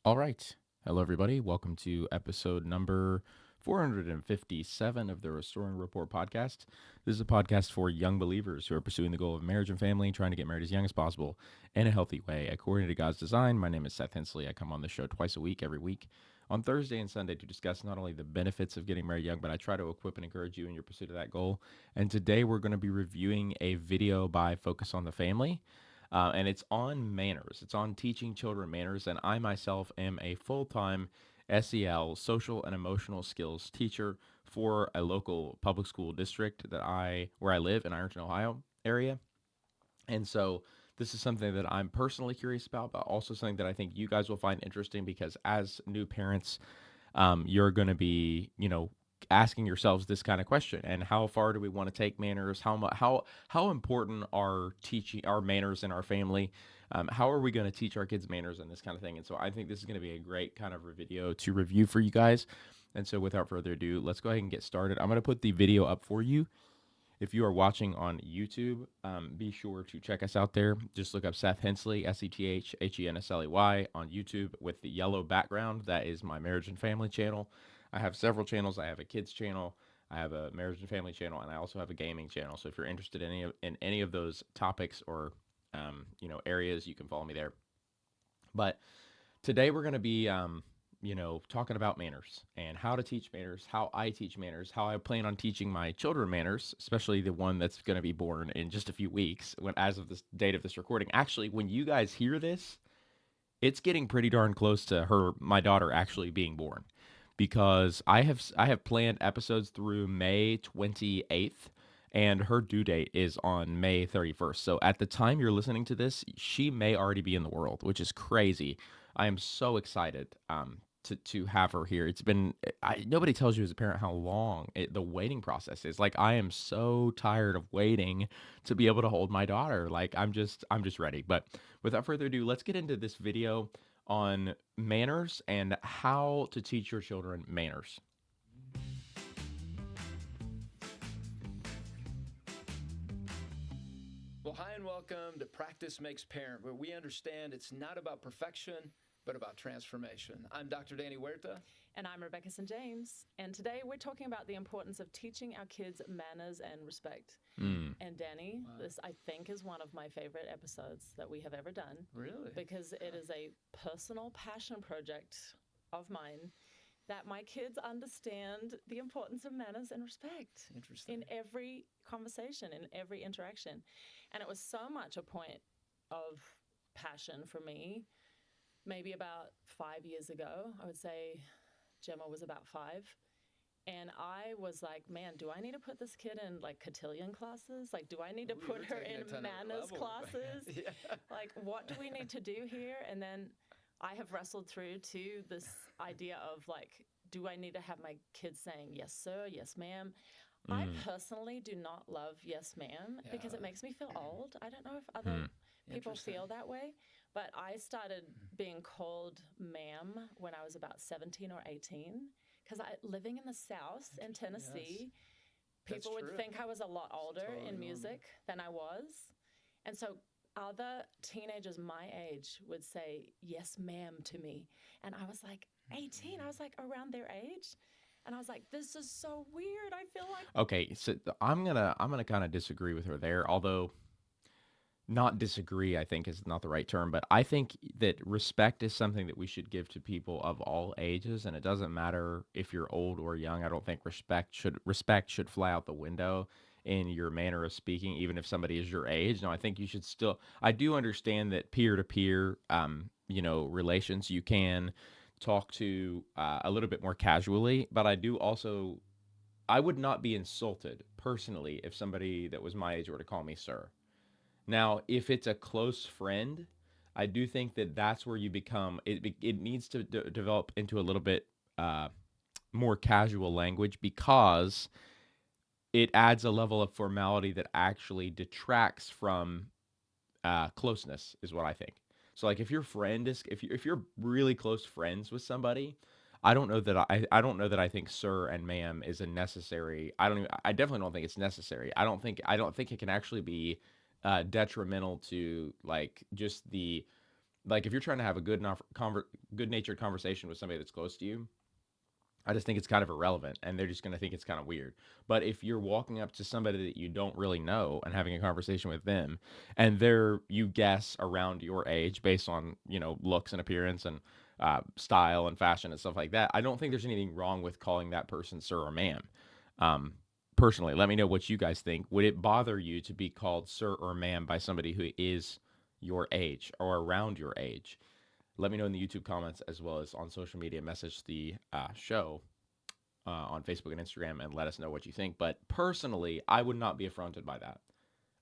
All right. Hello, everybody. Welcome to episode number 457 of the Restoring Report podcast. This is a podcast for young believers who are pursuing the goal of marriage and family, trying to get married as young as possible in a healthy way, according to God's design. My name is Seth Hensley. I come on the show twice a week, every week, on Thursday and Sunday to discuss not only the benefits of getting married young, but I try to equip and encourage you in your pursuit of that goal. And today we're going to be reviewing a video by Focus on the Family. And it's on manners. It's on teaching children manners. And I myself am a full time SEL, social and emotional skills teacher for a local public school district where I live in Ironton, Ohio area. And so this is something that I'm personally curious about, but also something that I think you guys will find interesting because as new parents, you're going to be, asking yourselves this kind of question: and how far do we want to take manners? How important are teaching our manners in our family? How are we going to teach our kids manners and this kind of thing? And so I think this is going to be a great kind of a video to review for you guys. And so without further ado, let's go ahead and get started. I'm going to put the video up for you. If you are watching on YouTube, be sure to check us out there. Just look up Seth Hensley, SethHensley on YouTube with the yellow background. That is my marriage and family channel. I have several channels. I have a kids channel, I have a marriage and family channel, and I also have a gaming channel. So if you're interested in any of those topics or areas, you can follow me there. But today we're going to be talking about manners and how to teach manners, how I teach manners, how I plan on teaching my children manners, especially the one that's going to be born in just a few weeks as of this date of this recording. Actually, when you guys hear this, it's getting pretty darn close to my daughter actually being born, because I have planned episodes through May 28th, and her due date is on May 31st. So at the time you're listening to this, she may already be in the world, which is crazy. I am so excited to have her here. Nobody tells you as a parent how long the waiting process is. Like, I am so tired of waiting to be able to hold my daughter. Like, I'm just ready. But without further ado, let's get into this video on manners and how to teach your children manners. Well, hi and welcome to Practice Makes Parent, where we understand it's not about perfection, but about transformation. I'm Dr. Danny Huerta. And I'm Rebecca St. James. And today we're talking about the importance of teaching our kids manners and respect. And Danny, this I think is one of my favorite episodes that we have ever done. Really? Because it is a personal passion project of mine that my kids understand the importance of manners and respect Interesting. in every conversation, in every interaction. And it was so much a point of passion for me. Maybe about 5 years ago, I would say Gemma was about 5. And I was like, man, do I need to put this kid in like cotillion classes? Like, do I need to put her in manners classes? Yeah. Like, what do we need to do here? And then I have wrestled through to this idea of like, do I need to have my kids saying, yes, sir, yes, ma'am? I personally do not love yes, ma'am, because it makes me feel old. I don't know if other people feel that way. But I started being called ma'am when I was about 17 or 18, because living in the South in Tennessee, people would think I was a lot older in music than I was. And so other teenagers my age would say, yes, ma'am, to me. And I was like, 18, I was like around their age. And I was like, this is so weird. I feel like. Okay, so I'm gonna kind of disagree with her there, although not disagree, I think, is not the right term, but I think that respect is something that we should give to people of all ages, and it doesn't matter if you're old or young. I don't think respect should fly out the window in your manner of speaking, even if somebody is your age. No, I think you should still. I do understand that peer to peer, relations, you can talk to a little bit more casually, but I would not be insulted personally if somebody that was my age were to call me sir. Now, if it's a close friend, I do think that that's where you become it needs to develop into a little bit uh, more casual language, because it adds a level of formality that actually detracts from closeness, is what I think. So, like, if you're really close friends with somebody, I don't know that I think sir and ma'am is a necessary. I definitely don't think it's necessary. I don't think it can actually be detrimental to, like, just like if you're trying to have a good natured conversation with somebody that's close to you, I just think it's kind of irrelevant and they're just going to think it's kind of weird. But if you're walking up to somebody that you don't really know and having a conversation with them and you guess around your age based on, looks and appearance and style and fashion and stuff like that, I don't think there's anything wrong with calling that person sir or ma'am. Um, Personally, let me know what you guys think. Would it bother you to be called sir or ma'am by somebody who is your age or around your age? Let me know in the YouTube comments as well as on social media. Message the show on Facebook and Instagram and let us know what you think. But personally, I would not be affronted by that.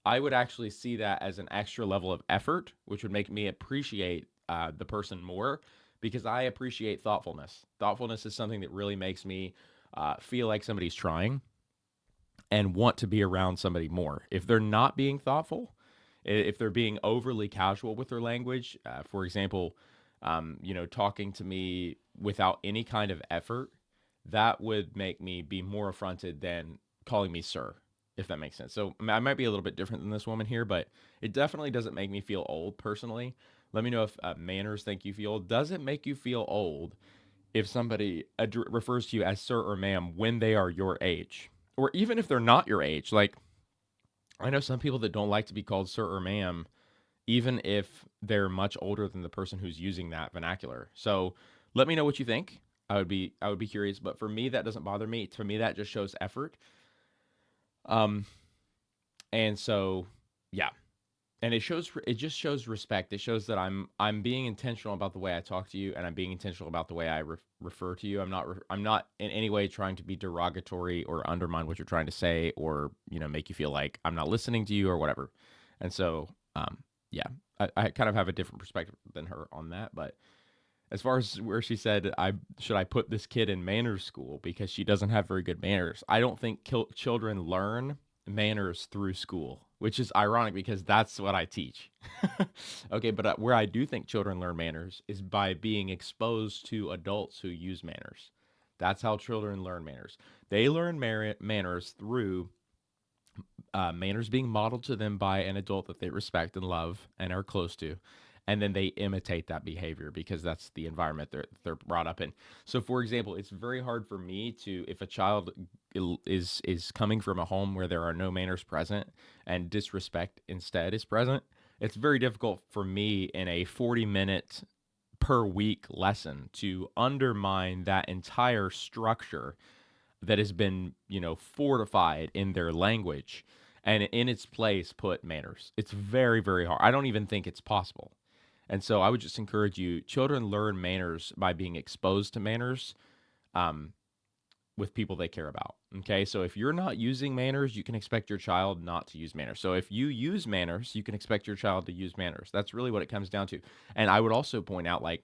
I would actually see that as an extra level of effort, which would make me appreciate the person more because I appreciate thoughtfulness. Thoughtfulness is something that really makes me feel like somebody's trying and want to be around somebody more. If they're not being thoughtful, if they're being overly casual with their language, for example, talking to me without any kind of effort, that would make me be more affronted than calling me sir, if that makes sense. So I might be a little bit different than this woman here, but it definitely doesn't make me feel old personally. Let me know if manners make you feel old. Does it make you feel old if somebody refers to you as sir or ma'am when they are your age? Or even if they're not your age? Like, I know some people that don't like to be called sir or ma'am, even if they're much older than the person who's using that vernacular. So let me know what you think. I would be curious, but for me that doesn't bother me. To me that just shows effort. Um and so yeah. And it just shows respect. It shows that I'm being intentional about the way I talk to you and I'm being intentional about the way I refer to you. I'm not in any way trying to be derogatory or undermine what you're trying to say or, make you feel like I'm not listening to you or whatever. And so yeah, I kind of have a different perspective than her on that. But as far as where she said, I put this kid in manners school because she doesn't have very good manners. I don't think children learn manners through school, which is ironic because that's what I teach. Okay, but where I do think children learn manners is by being exposed to adults who use manners. That's how children learn manners. They learn manners through manners being modeled to them by an adult that they respect and love and are close to, and then they imitate that behavior because that's the environment they're brought up in. So, for example, it's very hard for me to, if a child is coming from a home where there are no manners present and disrespect instead is present, it's very difficult for me in a 40-minute per week lesson to undermine that entire structure that has been, fortified in their language and in its place put manners. It's very, very hard. I don't even think it's possible. And so I would just encourage you, children learn manners by being exposed to manners with people they care about. Okay. So if you're not using manners, you can expect your child not to use manners. So if you use manners, you can expect your child to use manners. That's really what it comes down to. And I would also point out, like,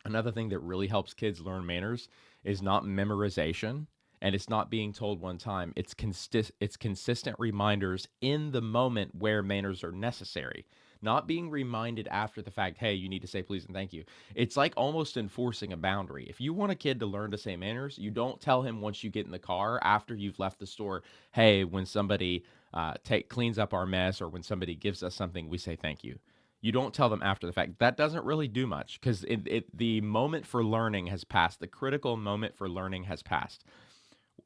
another thing that really helps kids learn manners is not memorization and it's not being told one time. It's consistent reminders in the moment where manners are necessary, not being reminded after the fact, hey, you need to say please and thank you. It's like almost enforcing a boundary. If you want a kid to learn to say manners, you don't tell him once you get in the car after you've left the store, hey, when somebody cleans up our mess or when somebody gives us something, we say thank you. You don't tell them after the fact. That doesn't really do much because the moment for learning has passed. The critical moment for learning has passed.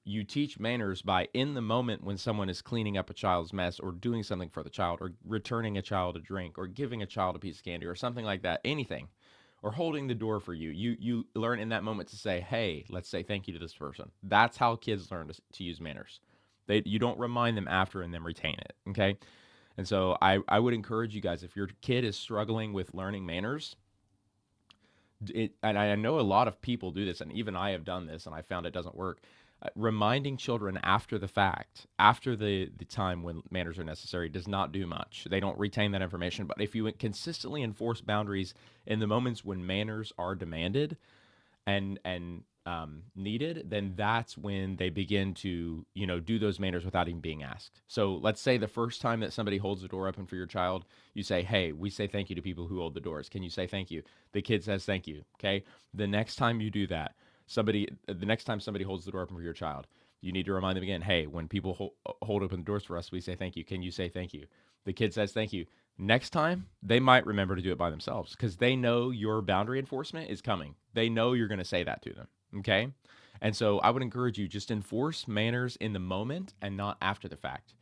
You teach manners by in the moment when someone is cleaning up a child's mess or doing something for the child or returning a child a drink or giving a child a piece of candy or something like that, anything, or holding the door for you. You learn in that moment to say, hey, let's say thank you to this person. That's how kids learn to use manners. You don't remind them after and then retain it, okay? And so I would encourage you guys, if your kid is struggling with learning manners, and I know a lot of people do this, and even I have done this, and I found it doesn't work. Reminding children after the fact, after the time when manners are necessary, does not do much. They don't retain that information. But if you consistently enforce boundaries in the moments when manners are demanded and needed, then that's when they begin to, do those manners without even being asked. So let's say the first time that somebody holds the door open for your child, you say, hey, we say thank you to people who hold the doors. Can you say thank you? The kid says thank you. Okay. The next time you do that, the next time somebody holds the door open for your child, you need to remind them again, hey, when people hold open the doors for us, we say thank you. Can you say thank you? The kid says thank you. Next time, they might remember to do it by themselves because they know your boundary enforcement is coming. They know you're going to say that to them. Okay. And so I would encourage you just enforce manners in the moment and not after the fact.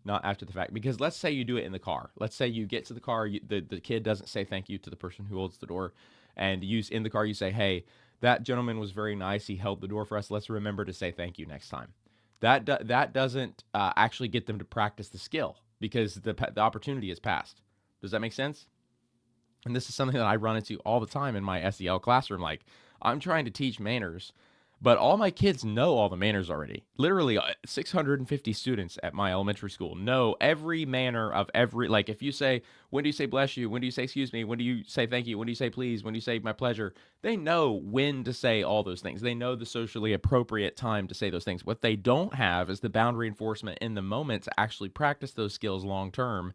Not after the fact. Because let's say you do it in the car. Let's say you get to the car, the kid doesn't say thank you to the person who holds the door. And in the car, you say, hey, that gentleman was very nice. He held the door for us. Let's remember to say thank you next time. That doesn't actually get them to practice the skill because the opportunity is passed. Does that make sense? And this is something that I run into all the time in my SEL classroom. Like, I'm trying to teach manners, but all my kids know all the manners already. Literally, 650 students at my elementary school know every manner of every. Like, if you say, when do you say bless you? When do you say excuse me? When do you say thank you? When do you say please? When do you say my pleasure? They know when to say all those things. They know the socially appropriate time to say those things. What they don't have is the boundary enforcement in the moment to actually practice those skills long term,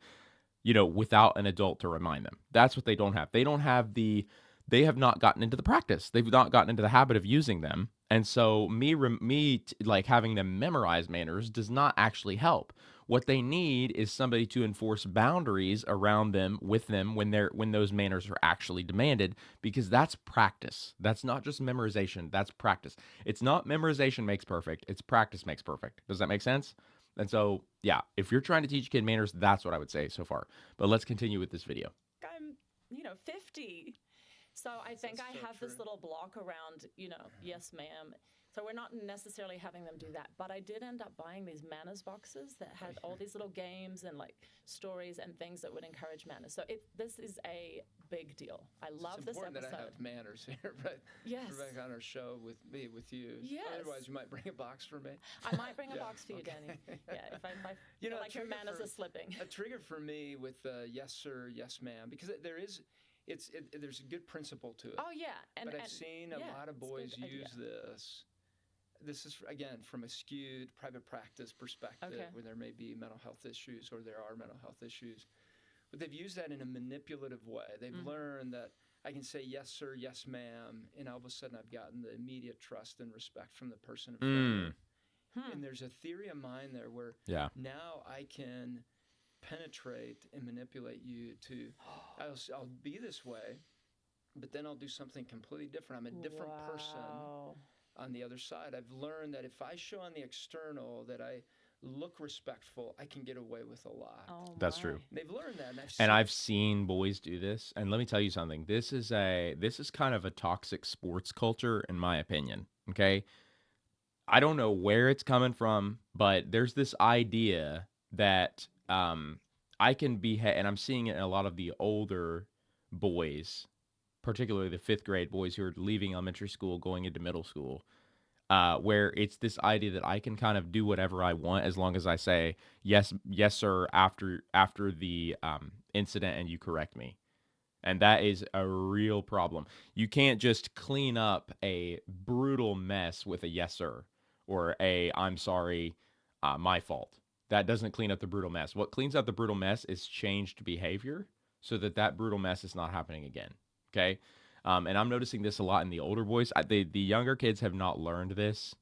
without an adult to remind them. That's what they don't have. They have not gotten into the practice. They've not gotten into the habit of using them. And so like having them memorize manners does not actually help. What they need is somebody to enforce boundaries around them with them when those manners are actually demanded, because that's practice. That's not just memorization. That's practice. It's not memorization makes perfect. It's practice makes perfect. Does that make sense? And so, yeah, if you're trying to teach a kid manners, that's what I would say so far. But let's continue with this video. I'm, 50. So I think That's I so have true. this little block around, yes, ma'am. So we're not necessarily having them do that. But I did end up buying these manners boxes that had all these little games and like stories and things that would encourage manners. So this is a big deal. I love It's this important episode. that I have manners here, right? Yes. Rebecca, on our show with you. Yes. Otherwise, you might bring a box for me. I might bring a Yeah, box for you, okay. Danny. Yeah, if I You feel know, like your trigger manners for- are slipping. A trigger for me with yes sir, yes ma'am, because there's a good principle to it. Oh yeah, But I've seen a lot of it's a good boys idea. use this. This is, again, from a skewed private practice perspective, Okay. where there may be mental health issues or there are mental health issues. But they've used that in a manipulative way. They've learned that I can say yes, sir, yes, ma'am, and all of a sudden I've gotten the immediate trust and respect from the person in front of me. And there's a theory of mine there where Yeah. now I can penetrate and manipulate you to, I'll be this way, but then I'll do something completely different. I'm a different person Wow. on the other side. I've learned that if I show on the external that I look respectful, I can get away with a lot. Oh, That's my. true. They've learned that, And I've seen boys do this. And let me tell you something. This is kind of a toxic sports culture, in my opinion. Okay. I don't know where it's coming from, but there's this idea that I can be, and I'm seeing it in a lot of the older boys, particularly the fifth grade boys who are leaving elementary school, going into middle school, where it's this idea that I can kind of do whatever I want as long as I say yes, yes, sir, after the incident, and you correct me. And that is a real problem. You can't just clean up a brutal mess with a yes, sir, or a I'm sorry, my fault. That doesn't clean up the brutal mess. What cleans up the brutal mess is changed behavior so that brutal mess is not happening again. Okay. And I'm noticing this a lot in the older boys. The younger kids have not learned this.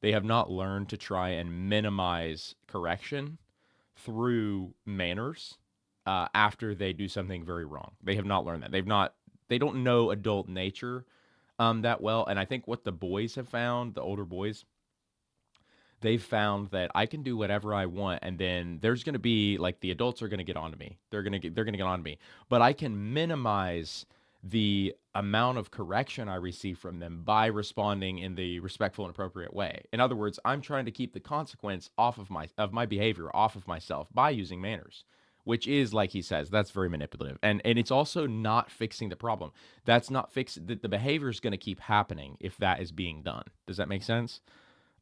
They have not learned to try and minimize correction through manners after they do something very wrong. They have not learned that. They don't know adult nature that well. And I think what the boys have found, the older boys, they've found that I can do whatever I want, and then there's going to be like the adults are going to get onto me. They're going to get onto me, but I can minimize the amount of correction I receive from them by responding in the respectful and appropriate way. In other words, I'm trying to keep the consequence off of my behavior, off of myself, by using manners, which is, like he says, that's very manipulative. And it's also not fixing the problem. That's not the behavior is going to keep happening if that is being done. Does that make sense?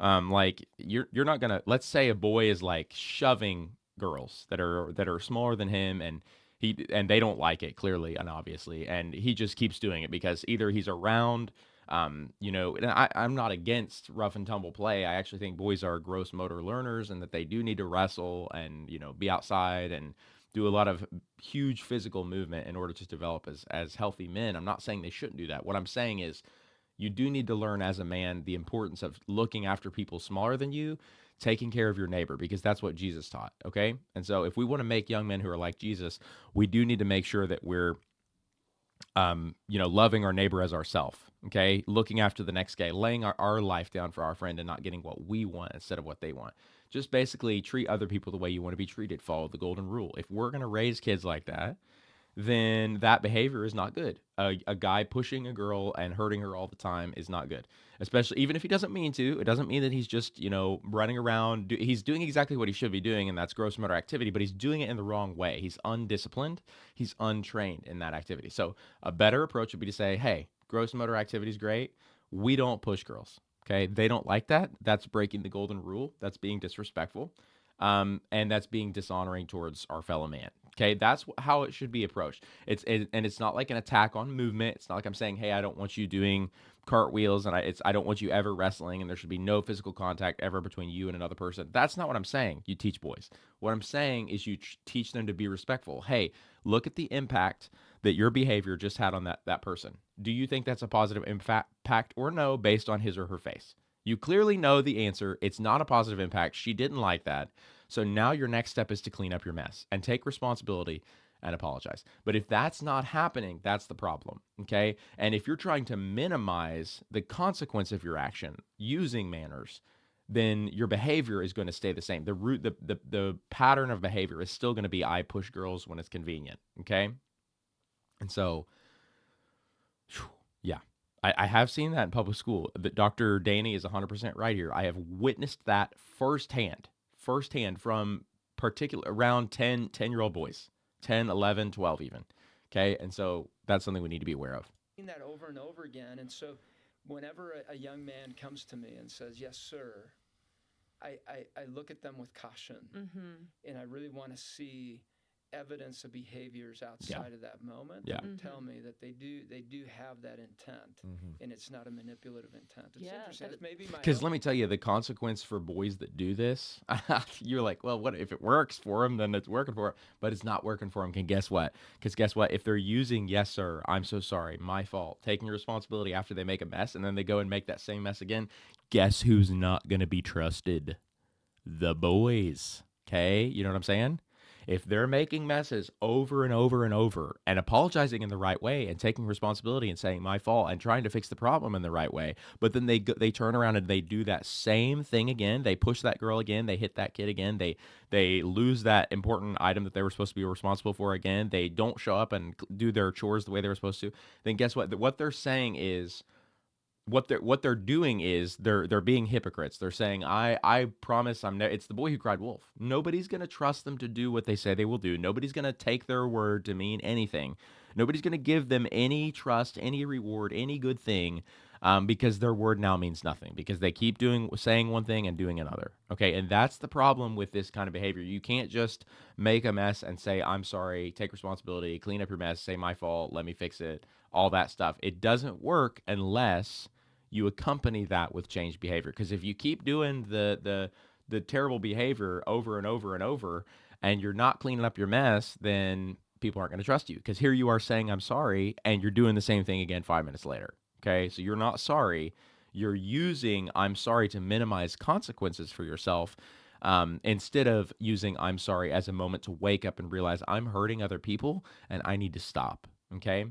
Like you're not gonna, let's say a boy is like shoving girls that are smaller than him, and they don't like it, clearly and obviously, and he just keeps doing it because either he's around, and I'm not against rough and tumble play. I actually think boys are gross motor learners, and that they do need to wrestle and be outside and do a lot of huge physical movement in order to develop as healthy men. I'm not saying they shouldn't do that. What I'm saying is, You do need to learn as a man the importance of looking after people smaller than you, taking care of your neighbor, because that's what Jesus taught. Okay. And so if we want to make young men who are like Jesus, we do need to make sure that we're loving our neighbor as ourself, okay? Looking after the next guy, laying our life down for our friend and not getting what we want instead of what they want. Just basically treat other people the way you want to be treated. Follow the golden rule. If we're going to raise kids like that, then that behavior is not good. A guy pushing a girl and hurting her all the time is not good. Especially even if he doesn't mean to. It doesn't mean that he's just, running around. He's doing exactly what he should be doing, and that's gross motor activity, but he's doing it in the wrong way. He's undisciplined. He's untrained in that activity. So a better approach would be to say, hey, gross motor activity is great. We don't push girls. Okay. They don't like that. That's breaking the golden rule. That's being disrespectful. And that's being dishonoring towards our fellow man. Okay, that's how it should be approached. And it's not like an attack on movement. It's not like I'm saying, hey, I don't want you doing cartwheels, and I don't want you ever wrestling, and there should be no physical contact ever between you and another person. That's not what I'm saying. You teach boys. What I'm saying is you teach them to be respectful. Hey, look at the impact that your behavior just had on that person. Do you think that's a positive impact or no, based on his or her face? You clearly know the answer. It's not a positive impact. She didn't like that. So now your next step is to clean up your mess and take responsibility and apologize. But if that's not happening, that's the problem. Okay. And if you're trying to minimize the consequence of your action using manners, then your behavior is going to stay the same. The pattern of behavior is still going to be I push girls when it's convenient. Okay. And so, yeah. I have seen that in public school. Dr. Daney is 100% right here. I have witnessed that firsthand from around 10-year-old boys, 10, 11, 12 even. Okay. And so that's something we need to be aware of. Seen that over and over again. And so whenever a young man comes to me and says, yes, sir, I look at them with caution. And I really want to see evidence of behaviors outside of that moment that tell me that they do have that intent, and it's not a manipulative intent. It's interesting. It's maybe because let me tell you, the consequence for boys that do this, you're like, well, what if it works for them? Then it's working for them, but it's not working for them. And guess what? Because guess what? If they're using yes sir, I'm so sorry, my fault, taking responsibility after they make a mess, and then they go and make that same mess again, guess who's not going to be trusted? The boys. Okay, you know what I'm saying? If they're making messes over and over and over and apologizing in the right way and taking responsibility and saying my fault and trying to fix the problem in the right way, but then they turn around and they do that same thing again, they push that girl again, they hit that kid again, they lose that important item that they were supposed to be responsible for again, they don't show up and do their chores the way they were supposed to, then guess what? What they're saying is, what they're doing is they're being hypocrites. They're saying, I promise it's the boy who cried wolf. Nobody's going to trust them to do what they say they will do. Nobody's going to take their word to mean anything. Nobody's going to give them any trust, any reward, any good thing, because their word now means nothing, because they keep saying one thing and doing another. Okay. And that's the problem with this kind of behavior. You can't just make a mess and say, I'm sorry, take responsibility, clean up your mess, say my fault, let me fix it, all that stuff. It doesn't work unless you accompany that with changed behavior. Because if you keep doing the terrible behavior over and over and over, and you're not cleaning up your mess, then people aren't going to trust you. Because here you are saying, I'm sorry, and you're doing the same thing again 5 minutes later. Okay, so you're not sorry. You're using I'm sorry to minimize consequences for yourself, instead of using I'm sorry as a moment to wake up and realize I'm hurting other people and I need to stop. Okay.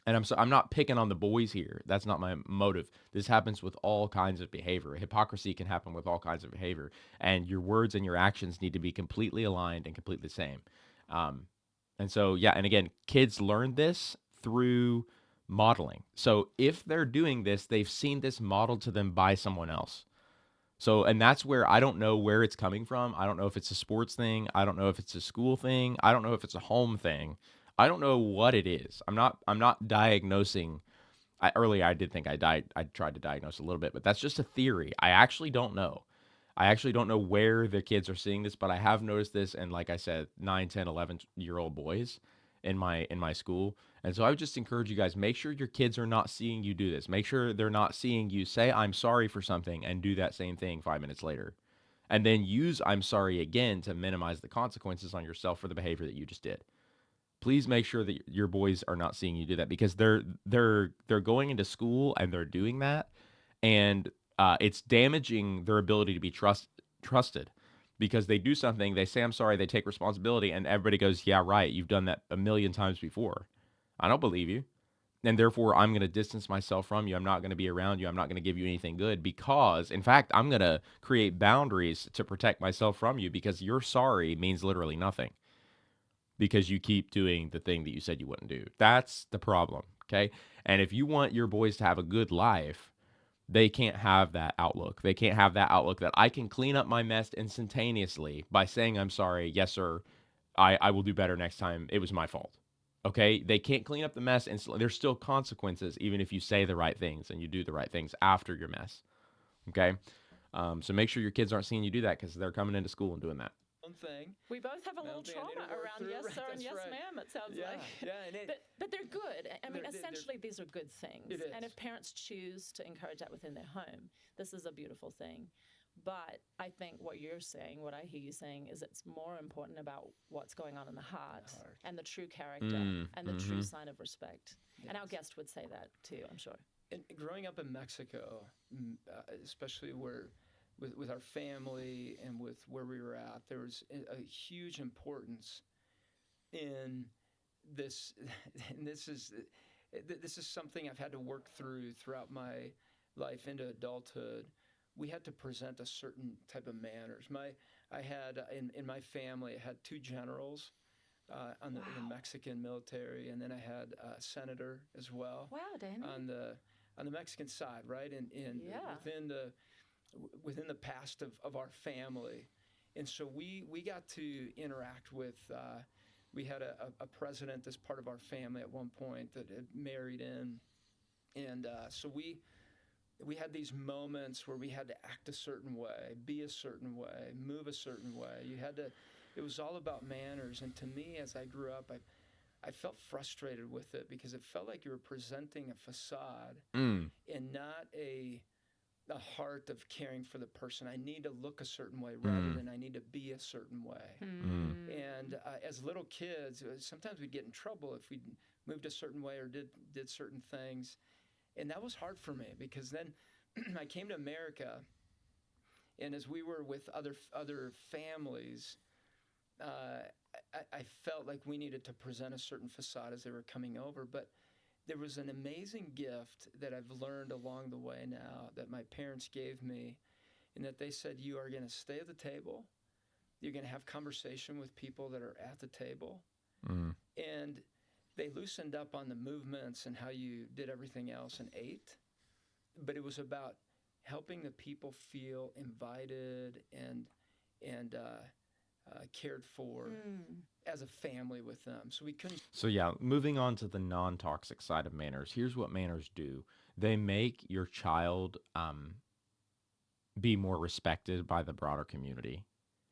And I'm not picking on the boys here. That's not my motive. This happens with all kinds of behavior. Hypocrisy can happen with all kinds of behavior. And your words and your actions need to be completely aligned and completely the same. And so, yeah, and again, kids learn this through modeling. So if they're doing this, they've seen this modeled to them by someone else. So, and that's where I don't know where it's coming from. I don't know if it's a sports thing. I don't know if it's a school thing. I don't know if it's a home thing. I don't know what it is. I'm not diagnosing. Earlier I did think I tried to diagnose a little bit, but that's just a theory. I actually don't know. I actually don't know where the kids are seeing this, but I have noticed this in, like I said, 9, 10, 11-year-old boys in my school. And so I would just encourage you guys, make sure your kids are not seeing you do this. Make sure they're not seeing you say I'm sorry for something and do that same thing 5 minutes later. And then use I'm sorry again to minimize the consequences on yourself for the behavior that you just did. please make sure that your boys are not seeing you do that, because they're going into school and they're doing that, and it's damaging their ability to be trusted, because they do something, they say I'm sorry, they take responsibility, and everybody goes, yeah, right, you've done that a million times before. I don't believe you, and therefore I'm going to distance myself from you. I'm not going to be around you. I'm not going to give you anything good, because in fact I'm going to create boundaries to protect myself from you, because your sorry means literally nothing, because you keep doing the thing that you said you wouldn't do. That's the problem. Okay. And if you want your boys to have a good life, they can't have that outlook. They can't have that outlook that I can clean up my mess instantaneously by saying, I'm sorry. Yes, sir. I will do better next time. It was my fault. Okay. They can't clean up the mess instantly. There's still consequences, even if you say the right things and you do the right things after your mess. Okay. So make sure your kids aren't seeing you do that, because they're coming into school and doing that. One thing. We both have a My little own thing I need to trauma work around through, yes right, sir and that's yes right. ma'am, it sounds Yeah, like. yeah, and But they're good. I mean, they're- essentially, these are good things. It And is. if parents choose to encourage that within their home, this is a beautiful thing. But I think what you're saying, what I hear you saying, is it's more important about what's going on in the heart, Heart. and the true character and the true sign of respect. And our Yes. guest would say that too, I'm sure. And growing up in Mexico, especially with our family and with where we were at, there was a huge importance in this. And this is something I've had to work throughout my life into adulthood. We had to present a certain type of manners. I had in my family, I had two generals in the Wow. Mexican military, and then I had a senator as well Wow, Danny. on the Mexican side, right? And Yeah. within the past of our family, and so we got to interact with. We had a president as part of our family at one point that had married in, and so we had these moments where we had to act a certain way, be a certain way, move a certain way. You had to. It was all about manners, and to me, as I grew up, I felt frustrated with it, because it felt like you were presenting a facade Mm. and not a heart of caring for the person. I need to look a certain way rather than I need to be a certain way. And as little kids, sometimes we'd get in trouble if we moved a certain way or did certain things. And that was hard for me, because then I came to America, and as we were with other families, I felt like we needed to present a certain facade as they were coming over. But there was an amazing gift that I've learned along the way now that my parents gave me, in that they said, you are going to stay at the table. You're going to have conversation with people that are at the table. Mm. And they loosened up on the movements and how you did everything else and ate. But it was about helping the people feel invited and cared for as a family with them. So we couldn't. So yeah, moving on to the non-toxic side of manners. Here's what manners do. They make your child be more respected by the broader community,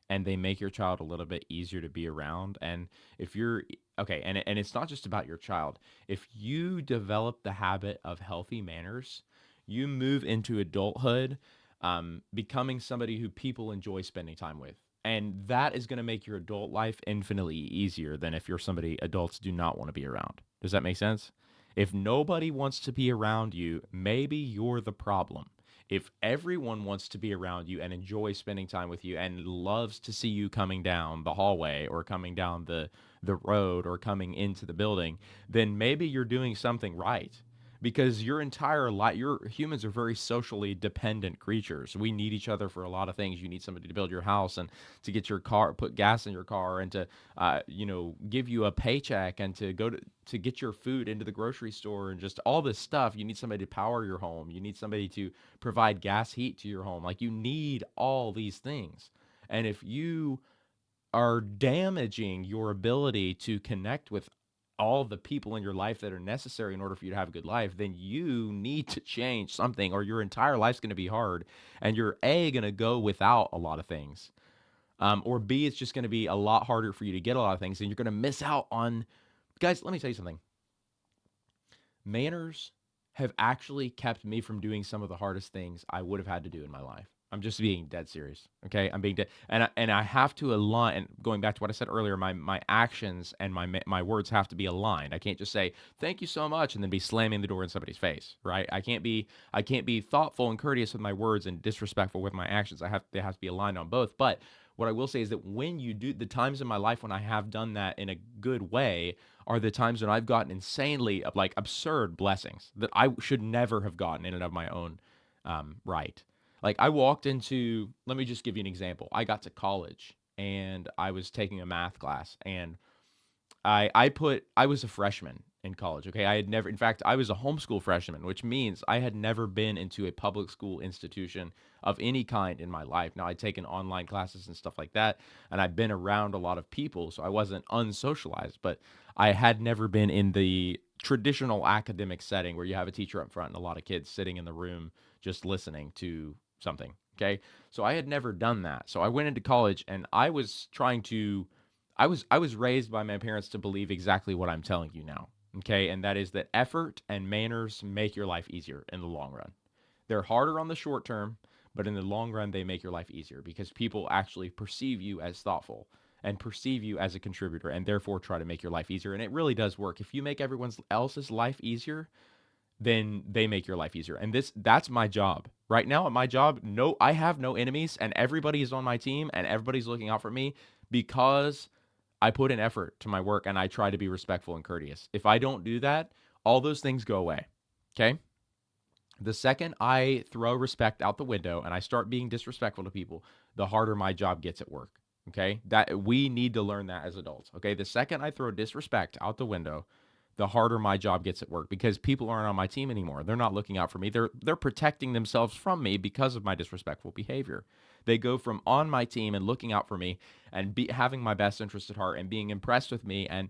and they make your child a little bit easier to be around. And if you're okay, and it's not just about your child. If you develop the habit of healthy manners, you move into adulthood becoming somebody who people enjoy spending time with. And that is going to make your adult life infinitely easier than if you're somebody adults do not want to be around. Does that make sense? If nobody wants to be around you, maybe you're the problem. If everyone wants to be around you and enjoy spending time with you and loves to see you coming down the hallway or coming down the road or coming into the building, then maybe you're doing something right. Because your entire life, your humans are very socially dependent creatures. We need each other for a lot of things. You need somebody to build your house and to get your car, put gas in your car, and to, give you a paycheck, and to go to get your food into the grocery store, and just all this stuff. You need somebody to power your home. You need somebody to provide gas heat to your home. Like, you need all these things. And if you are damaging your ability to connect with all the people in your life that are necessary in order for you to have a good life, then you need to change something, or your entire life's going to be hard, and you're going to go without a lot of things. Or B, it's just going to be a lot harder for you to get a lot of things, and you're going to miss out on. Guys, let me tell you something. Manners have actually kept me from doing some of the hardest things I would have had to do in my life. I'm just being dead serious. Okay, I'm being dead, and I have to align. And going back to what I said earlier, my actions and my words have to be aligned. I can't just say thank you so much and then be slamming the door in somebody's face, right? I can't be thoughtful and courteous with my words and disrespectful with my actions. They have to be aligned on both. But what I will say is that when you do, the times in my life when I have done that in a good way are the times when I've gotten insanely like absurd blessings that I should never have gotten in and of my own right. Like I walked into, let me just give you an example. I got to college and I was taking a math class, and I was a freshman in college. Okay. I had never, in fact, I was a homeschool freshman, which means I had never been into a public school institution of any kind in my life. Now I'd taken online classes and stuff like that, and I'd been around a lot of people, so I wasn't unsocialized, but I had never been in the traditional academic setting where you have a teacher up front and a lot of kids sitting in the room just listening to something. Okay. So I had never done that. So I went into college and I was trying to I was raised by my parents to believe exactly what I'm telling you now. Okay? And that is that effort and manners make your life easier in the long run. They're harder on the short term, but in the long run they make your life easier because people actually perceive you as thoughtful and perceive you as a contributor and therefore try to make your life easier. And it really does work. If you make everyone else's life easier, then they make your life easier. And that's my job. Right now at my job, no, I have no enemies and everybody is on my team and everybody's looking out for me because I put in effort to my work and I try to be respectful and courteous. If I don't do that, all those things go away. Okay? The second I throw respect out the window and I start being disrespectful to people, the harder my job gets at work. Okay? That we need to learn that as adults. Okay? The second I throw disrespect out the window, the harder my job gets at work because people aren't on my team anymore. They're not looking out for me. They're protecting themselves from me because of my disrespectful behavior. They go from on my team and looking out for me and having my best interest at heart and being impressed with me and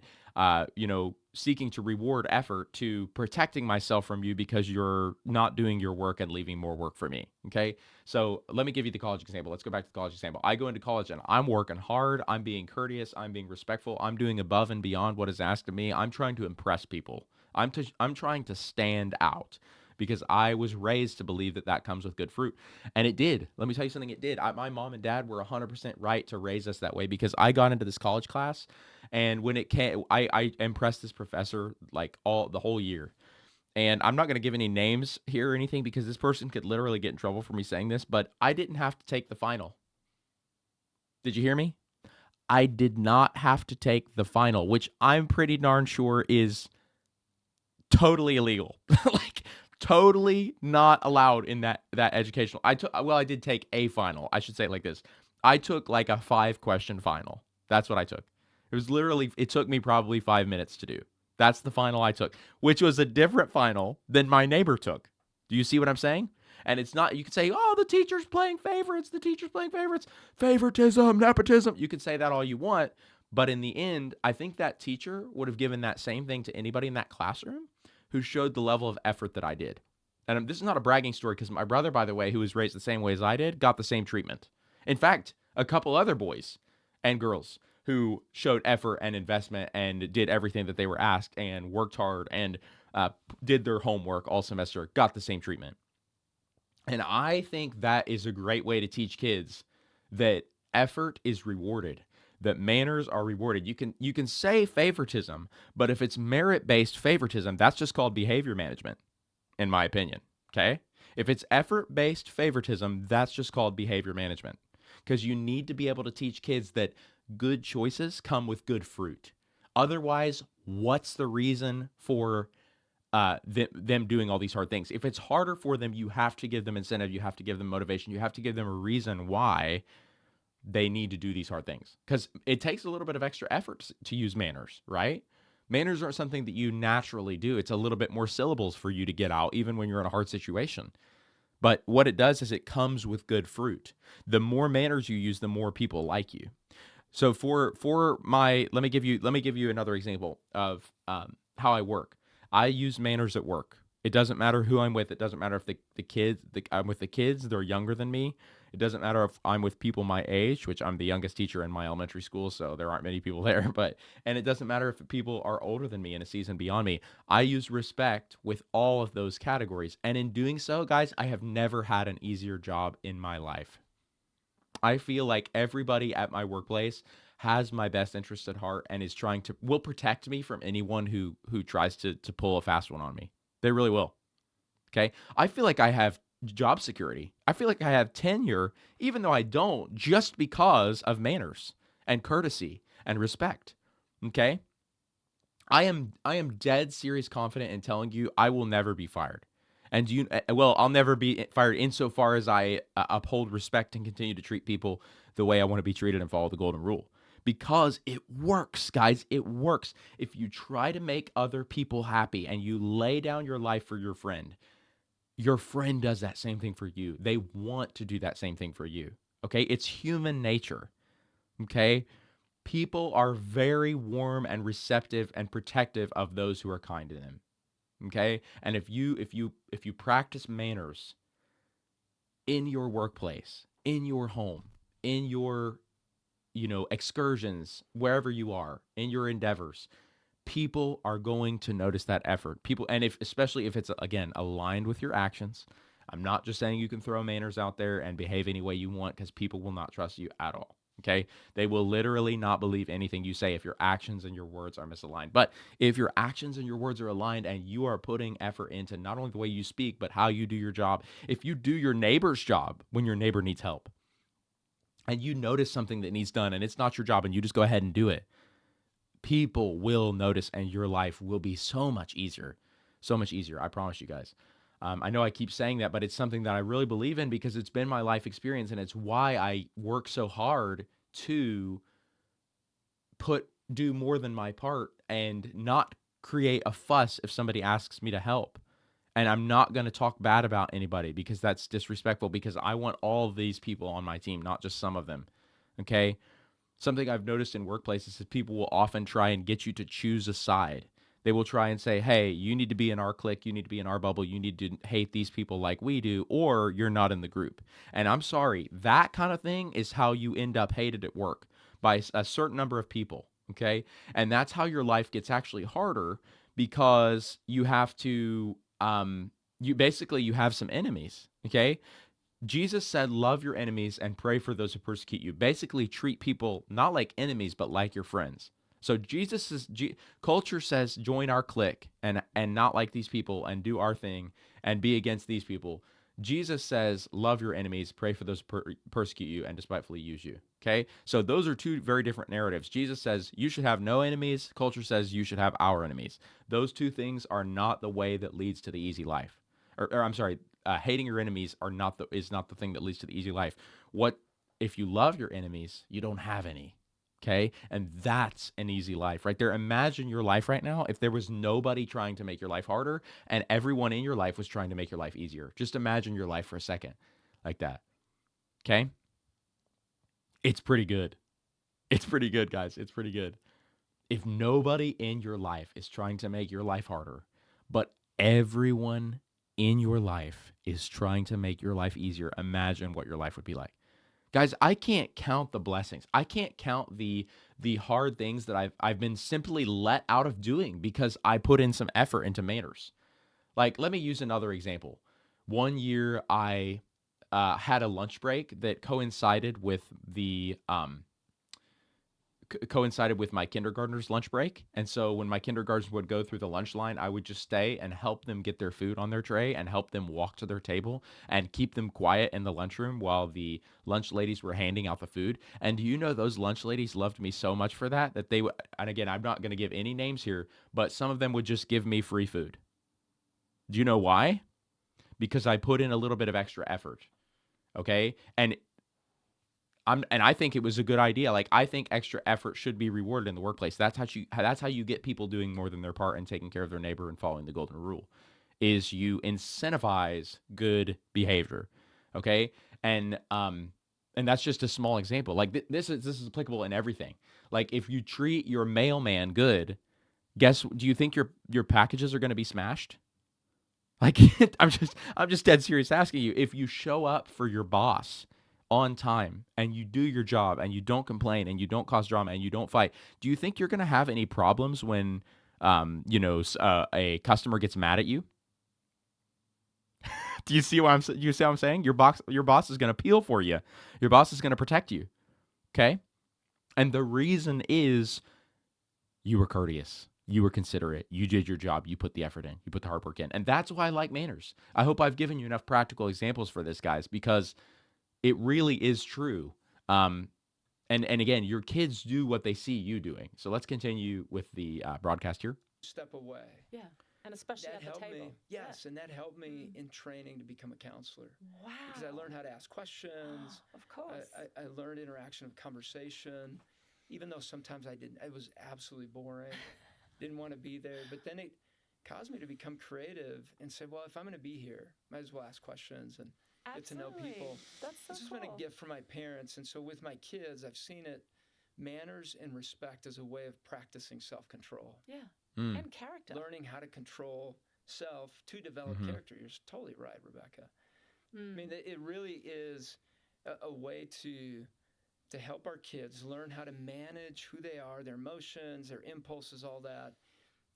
seeking to reward effort to protecting myself from you because you're not doing your work and leaving more work for me. Okay. So let me give you the college example. Let's go back to the college example. I go into college and I'm working hard. I'm being courteous. I'm being respectful. I'm doing above and beyond what is asked of me. I'm trying to impress people. I'm trying to stand out because I was raised to believe that that comes with good fruit. And it did. Let me tell you something. It did. My mom and dad were 100% right to raise us that way because I got into this college class, and when it came, I impressed this professor like all the whole year. And I'm not going to give any names here or anything because this person could literally get in trouble for me saying this, but I didn't have to take the final. Did you hear me? I did not have to take the final, which I'm pretty darn sure is totally illegal. Like totally not allowed in that educational. I did take a final. I should say it like this. I took like a 5-question final. That's what I took. It took me probably 5 minutes to do. That's the final I took, which was a different final than my neighbor took. Do you see what I'm saying? And it's not, you could say, oh, the teacher's playing favorites, favoritism, nepotism. You could say that all you want. But in the end, I think that teacher would have given that same thing to anybody in that classroom who showed the level of effort that I did. And this is not a bragging story because my brother, by the way, who was raised the same way as I did, got the same treatment. In fact, a couple other boys and girls who showed effort and investment and did everything that they were asked and worked hard and did their homework all semester got the same treatment. And I think that is a great way to teach kids that effort is rewarded, that manners are rewarded. You can say favoritism, but if it's merit-based favoritism, that's just called behavior management, in my opinion. Okay? If it's effort-based favoritism, that's just called behavior management. Because you need to be able to teach kids that good choices come with good fruit. Otherwise, what's the reason for them doing all these hard things? If it's harder for them, you have to give them incentive. You have to give them motivation. You have to give them a reason why they need to do these hard things. Because it takes a little bit of extra effort to use manners, right? Manners aren't something that you naturally do. It's a little bit more syllables for you to get out, even when you're in a hard situation. But what it does is it comes with good fruit. The more manners you use, the more people like you. So let me give you another example of how I work. I use manners at work. It doesn't matter who I'm with. It doesn't matter if I'm with the kids, they're younger than me. It doesn't matter if I'm with people my age, which I'm the youngest teacher in my elementary school, so there aren't many people there. And it doesn't matter if people are older than me in a season beyond me. I use respect with all of those categories. And in doing so, guys, I have never had an easier job in my life. I feel like everybody at my workplace has my best interest at heart and will protect me from anyone who tries to pull a fast one on me. They really will. Okay. I feel like I have job security. I feel like I have tenure, even though I don't, just because of manners and courtesy and respect. Okay. I am dead serious confident in telling you I will never be fired. And I'll never be fired insofar as I uphold respect and continue to treat people the way I want to be treated and follow the golden rule. Because it works, guys. It works. If you try to make other people happy and you lay down your life for your friend does that same thing for you. They want to do that same thing for you. Okay? It's human nature. Okay? People are very warm and receptive and protective of those who are kind to them. Okay? And if you practice manners in your workplace, in your home, in your excursions, wherever you are, in your endeavors, people are going to notice that effort. Especially if it's, again, aligned with your actions. I'm not just saying you can throw manners out there and behave any way you want, because people will not trust you at all. Okay. They will literally not believe anything you say if your actions and your words are misaligned. But if your actions and your words are aligned and you are putting effort into not only the way you speak, but how you do your job, if you do your neighbor's job when your neighbor needs help, and you notice something that needs done and it's not your job and you just go ahead and do it, people will notice and your life will be so much easier. So much easier. I promise you guys. I know I keep saying that, but it's something that I really believe in because it's been my life experience, and it's why I work so hard to do more than my part and not create a fuss if somebody asks me to help. And I'm not going to talk bad about anybody because that's disrespectful, because I want all of these people on my team, not just some of them. Okay? Something I've noticed in workplaces is people will often try and get you to choose a side. They will try and say, hey, you need to be in our clique, you need to be in our bubble, you need to hate these people like we do, or you're not in the group. And I'm sorry, that kind of thing is how you end up hated at work by a certain number of people, okay? And that's how your life gets actually harder, because you have to, you have some enemies, okay? Jesus said, love your enemies and pray for those who persecute you. Basically, treat people not like enemies, but like your friends. So culture says, join our clique and not like these people and do our thing and be against these people. Jesus says, love your enemies, pray for those who persecute you and despitefully use you. Okay? So those are two very different narratives. Jesus says you should have no enemies. Culture says you should have our enemies. Those two things are not the way that leads to the easy life. Or I'm sorry, hating your enemies is not the thing that leads to the easy life. What if you love your enemies? You don't have any. Okay, and that's an easy life right there. Imagine your life right now if there was nobody trying to make your life harder and everyone in your life was trying to make your life easier. Just imagine your life for a second like that. Okay, it's pretty good. It's pretty good, guys. It's pretty good. If nobody in your life is trying to make your life harder, but everyone in your life is trying to make your life easier, imagine what your life would be like. Guys, I can't count the blessings. I can't count the hard things that I've been simply let out of doing because I put in some effort into manners. Like, let me use another example. One year I had a lunch break that coincided with my kindergartner's lunch break. And so when my kindergartners would go through the lunch line, I would just stay and help them get their food on their tray and help them walk to their table and keep them quiet in the lunchroom while the lunch ladies were handing out the food. And do you know those lunch ladies loved me so much for that they would, and again, I'm not going to give any names here, but some of them would just give me free food. Do you know why? Because I put in a little bit of extra effort. Okay? And I think it was a good idea. Like, I think extra effort should be rewarded in the workplace. That's how you get people doing more than their part and taking care of their neighbor and following the golden rule, is you incentivize good behavior. Okay? And that's just a small example. Like, this is applicable in everything. Like, if you treat your mailman good, do you think your packages are going to be smashed? Like I'm just dead serious asking you, if you show up for your boss on time and you do your job and you don't complain and you don't cause drama and you don't fight, do you think you're going to have any problems when a customer gets mad at you? Do you see you see what I'm saying? Your boss is going to peel for you. Your boss is going to protect you. Okay? And the reason is you were courteous. You were considerate. You did your job. You put the effort in. You put the hard work in. And that's why I like manners. I hope I've given you enough practical examples for this, guys, because it really is true. And again, your kids do what they see you doing. So let's continue with the broadcast here. Step away. Yeah. And especially That at the helped table. me. Yes, and that helped me in training to become a counselor Wow. because I learned how to ask questions. Of course. I learned interaction of conversation, even though sometimes I didn't. It was absolutely boring. Didn't want to be there. But then it caused me to become creative and say, well, if I'm going to be here, might as well ask questions and get to know people. That's so This has cool. been a gift from my parents. And so with my kids, I've seen it, manners and respect as a way of practicing self-control. Yeah. Mm. And character. Learning how to control self to develop character. You're totally right, Rebecca. I mean, it really is a way to help our kids learn how to manage who they are, their emotions, their impulses, all that,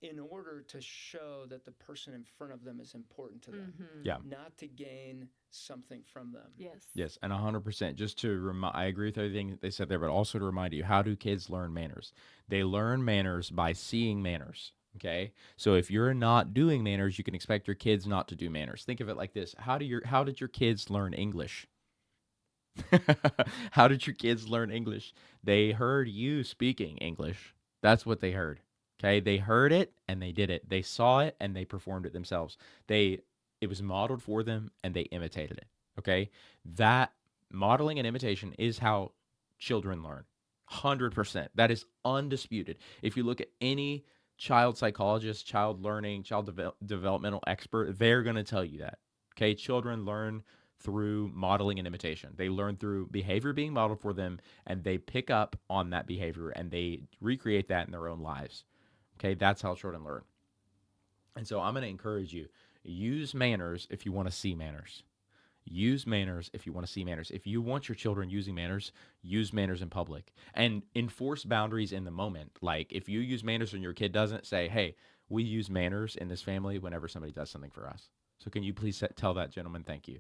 in order to show that the person in front of them is important to them, Yeah. not to gain something from them. Yes. Yes, and 100%. Just to remind, I agree with everything they said there, but also to remind you, how do kids learn manners? They learn manners by seeing manners. Okay, so if you're not doing manners, you can expect your kids not to do manners. Think of it like this: how did your kids learn English? How did your kids learn English? They heard you speaking English. That's what they heard. Okay, they heard it and they did it. They saw it and they performed it themselves. It was modeled for them and they imitated it. Okay, that modeling and imitation is how children learn. 100%. That is undisputed. If you look at any child psychologist, child learning, developmental expert, they're going to tell you that. Okay, children learn through modeling and imitation. They learn through behavior being modeled for them, and they pick up on that behavior and they recreate that in their own lives. Okay, that's how children learn. And so I'm going to encourage you, use manners if you want to see manners. Use manners if you want to see manners. If you want your children using manners, use manners in public and enforce boundaries in the moment. Like if you use manners when your kid doesn't, say, hey, we use manners in this family whenever somebody does something for us. So can you please tell that gentleman thank you?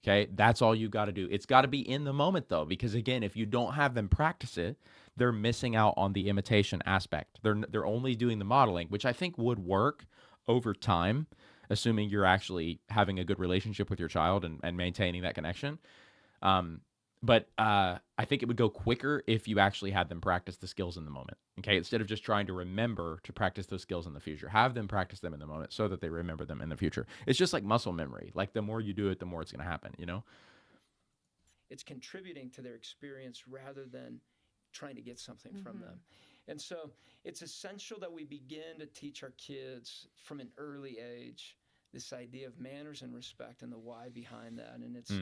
Okay, that's all you got to do. It's got to be in the moment, though, because again, if you don't have them practice it, they're missing out on the imitation aspect. They're only doing the modeling, which I think would work over time, assuming you're actually having a good relationship with your child and maintaining that connection. But I think it would go quicker if you actually had them practice the skills in the moment. Okay, instead of just trying to remember to practice those skills in the future, have them practice them in the moment so that they remember them in the future. It's just like muscle memory. Like the more you do it, the more it's going to happen, you know? It's contributing to their experience rather than trying to get something from them. And so it's essential that we begin to teach our kids from an early age this idea of manners and respect and the why behind that. And it's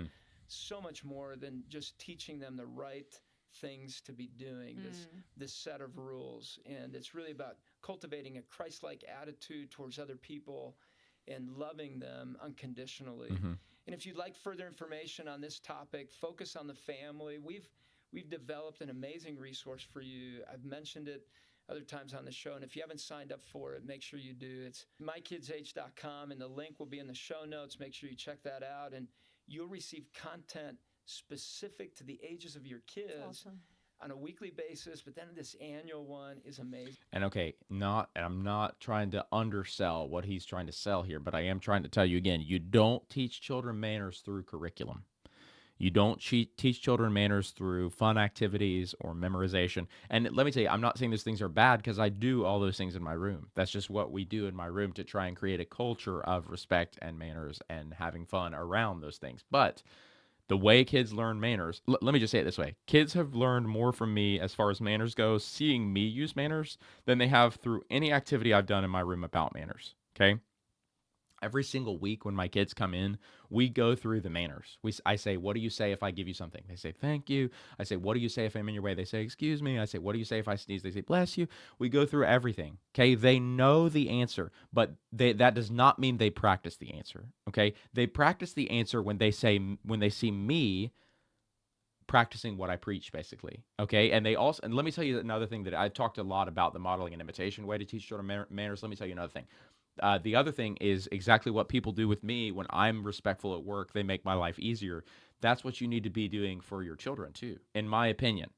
so much more than just teaching them the right things to be doing, this set of rules. And it's really about cultivating a Christ-like attitude towards other people and loving them unconditionally. And if you'd like further information on this topic, focus on the family. We've developed an amazing resource for you. I've mentioned it other times on the show, and if you haven't signed up for it, make sure you do. It's mykidsage.com, and the link will be in the show notes. Make sure you check that out, and you'll receive content specific to the ages of your kids on a weekly basis, but then this annual one is amazing. And okay, I'm not trying to undersell what he's trying to sell here, but I am trying to tell you again, you don't teach children manners through curriculum. You don't teach children manners through fun activities or memorization. And let me tell you, I'm not saying those things are bad because I do all those things in my room. That's just what we do in my room to try and create a culture of respect and manners and having fun around those things. But the way kids learn manners, let me just say it this way. Kids have learned more from me as far as manners goes, seeing me use manners, than they have through any activity I've done in my room about manners. Okay? Every single week when my kids come in, we go through the manners. I say, what do you say if I give you something? They say, thank you. I say, what do you say if I'm in your way? They say, excuse me. I say, what do you say if I sneeze? They say, bless you. We go through everything. Okay. They know the answer, but that does not mean they practice the answer. Okay. They practice the answer when they see me practicing what I preach, basically. Okay. And let me tell you another thing that I talked a lot about, the modeling and imitation way to teach children manners. Let me tell you another thing. The other thing is exactly what people do with me when I'm respectful at work. They make my life easier. That's what you need to be doing for your children too, in my opinion.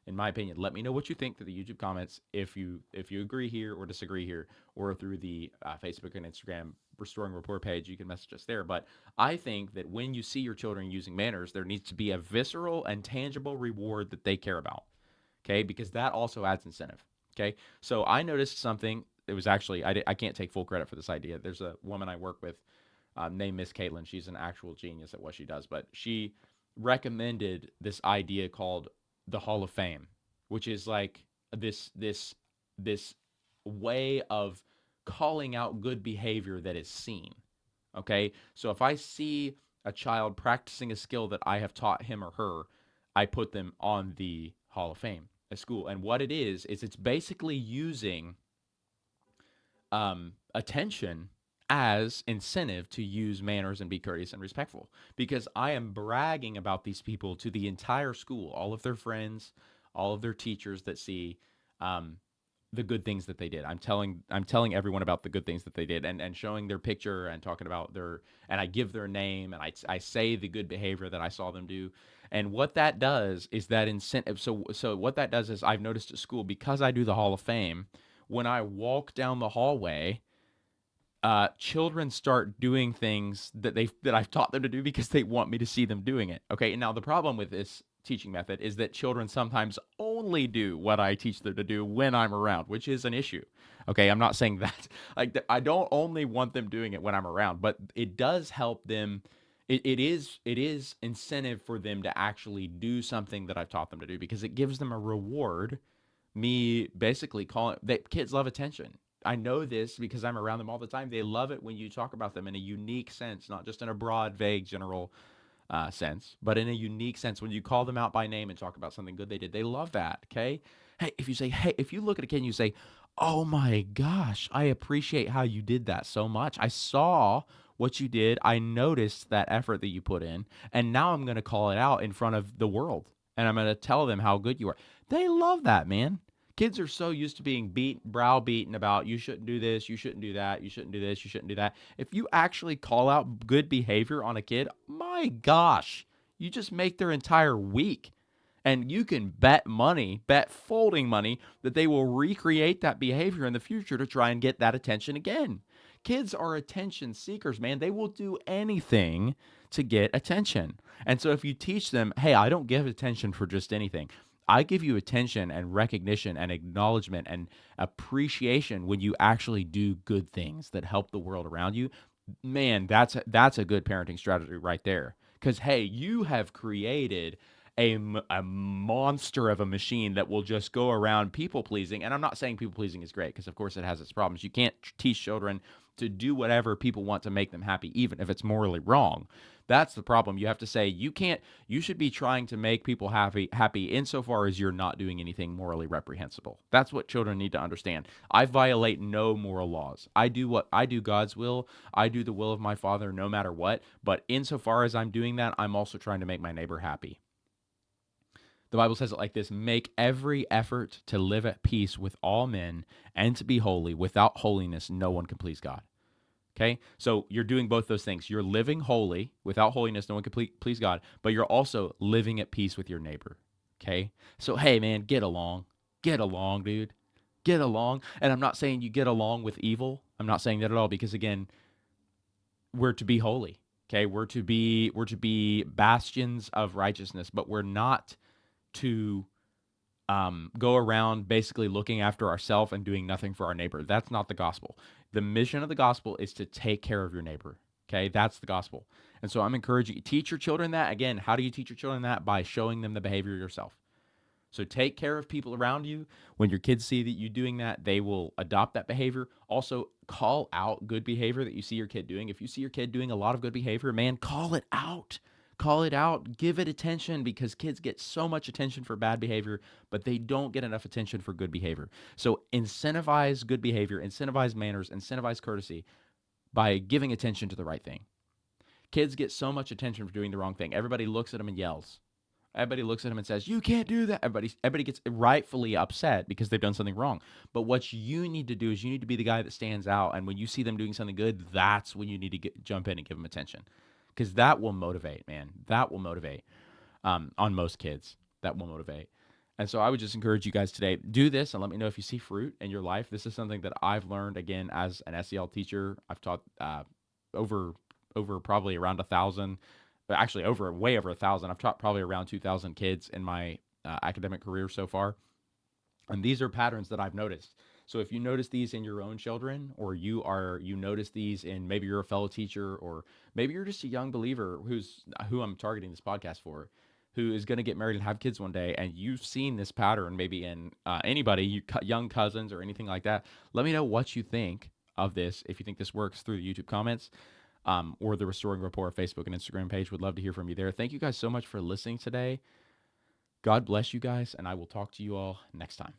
Let me know what you think through the YouTube comments, if you agree here or disagree here, or through the Facebook and Instagram Restoring Rapport page. You can message us there. But I think that when you see your children using manners, there needs to be a visceral and tangible reward that they care about. Okay, because that also adds incentive. Okay, so I noticed something. It was actually, I can't take full credit for this idea. There's a woman I work with named Miss Caitlin. She's an actual genius at what she does, but she recommended this idea called the Hall of Fame, which is like this way of calling out good behavior that is seen. Okay, so if I see a child practicing a skill that I have taught him or her, I put them on the Hall of Fame at school. And what it is it's basically using attention as incentive to use manners and be courteous and respectful, because I am bragging about these people to the entire school, all of their friends, all of their teachers that see the good things that they did. I'm telling everyone about the good things that they did, and showing their picture and talking about and I give their name, and I say the good behavior that I saw them do. And what that does is that incentive. So what that does is, I've noticed at school, because I do the Hall of Fame, when I walk down the hallway, children start doing things that I've taught them to do because they want me to see them doing it. Okay. And now the problem with this teaching method is that children sometimes only do what I teach them to do when I'm around, which is an issue. Okay. I'm not saying that, like, I don't only want them doing it when I'm around, but it does help them. It is incentive for them to actually do something that I've taught them to do, because it gives them a reward. Me basically calling that kids love attention. I know this because I'm around them all the time. They love it when you talk about them in a unique sense, not just in a broad, vague, general sense, but in a unique sense. When you call them out by name and talk about something good they did, they love that. Okay. Hey, if you look at a kid and you say, oh my gosh, I appreciate how you did that so much. I saw what you did. I noticed that effort that you put in, and now I'm going to call it out in front of the world, and I'm going to tell them how good you are. They love that, man. Kids are so used to being browbeaten about, you shouldn't do this, you shouldn't do that, you shouldn't do this, you shouldn't do that. If you actually call out good behavior on a kid, my gosh, you just make their entire week. And you can bet folding money, that they will recreate that behavior in the future to try and get that attention again. Kids are attention seekers, man. They will do anything to get attention. And so if you teach them, hey, I don't give attention for just anything. I give you attention and recognition and acknowledgement and appreciation when you actually do good things that help the world around you. Man, that's a good parenting strategy right there. Because, hey, you have created a monster of a machine that will just go around people pleasing. And I'm not saying people pleasing is great, because of course it has its problems. You can't teach children to do whatever people want to make them happy, even if it's morally wrong. That's the problem. You have to say, you should be trying to make people happy insofar as you're not doing anything morally reprehensible. That's what children need to understand. I violate no moral laws. I do God's will. I do the will of my Father no matter what. But insofar as I'm doing that, I'm also trying to make my neighbor happy. The Bible says it like this: make every effort to live at peace with all men and to be holy. Without holiness, no one can please God. Okay, so you're doing both those things. You're living holy. Without holiness, no one can please God, but you're also living at peace with your neighbor. Okay, so hey, man, get along, dude, get along. And I'm not saying you get along with evil. I'm not saying that at all, because again, we're to be holy. Okay, we're to be bastions of righteousness, but we're not to go around basically looking after ourselves and doing nothing for our neighbor. That's not the gospel. The mission of the gospel is to take care of your neighbor. Okay, that's the gospel. And so I'm encouraging you, teach your children that. Again, how do you teach your children that? By showing them the behavior yourself. So take care of people around you. When your kids see that you doing that, they will adopt that behavior. Also, call out good behavior that you see your kid doing. If you see your kid doing a lot of good behavior, man, call it out. Call it out. Give it attention, because kids get so much attention for bad behavior, but they don't get enough attention for good behavior. So incentivize good behavior, incentivize manners, incentivize courtesy by giving attention to the right thing. Kids get so much attention for doing the wrong thing. Everybody looks at them and yells. Everybody looks at him and says, "You can't do that." Everybody gets rightfully upset because they've done something wrong. But what you need to do is you need to be the guy that stands out. And when you see them doing something good, that's when you need to jump in and give them attention, because that will motivate, man. That will motivate. On most kids, that will motivate. And so I would just encourage you guys today, do this and let me know if you see fruit in your life. This is something that I've learned, again, as an SEL teacher. I've taught over probably around 1,000. But actually way over 1,000. I've taught probably around 2,000 kids in my academic career so far. And these are patterns that I've noticed. So if you notice these in your own children, or you notice these in, maybe you're a fellow teacher, or maybe you're just a young believer who I'm targeting this podcast for, who is going to get married and have kids one day, and you've seen this pattern maybe in anybody, young cousins or anything like that, let me know what you think of this. If you think this works, through the YouTube comments. Or the Restoring Rapport Facebook and Instagram page. Would love to hear from you there. Thank you guys so much for listening today. God bless you guys, and I will talk to you all next time.